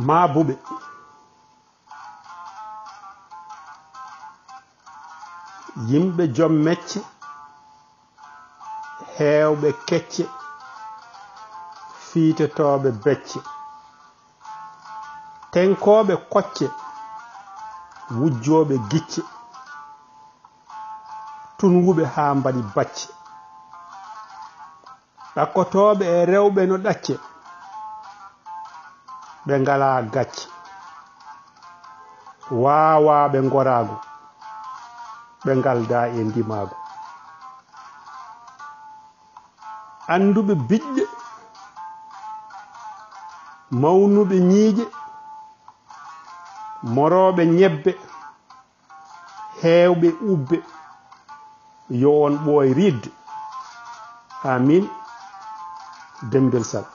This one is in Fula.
maabuɓe yimɓe jom mecce heewɓe kecce fiitotooɓe becce tenkooɓe kocce wujjooɓe gicce tunwuɓe haa mbaɗi bacce ɗakkotooɓe e rewɓe no ɗacce ɓe ngalaa gacce waawaaɓe ngoraago ɓe ngaldaa e ndimaago annduɓe biɗɗe mawnuɓe ñiiƴe morooɓe ñebbe heewɓe ubbe yo on ɓooy ridde amin Dembel Sall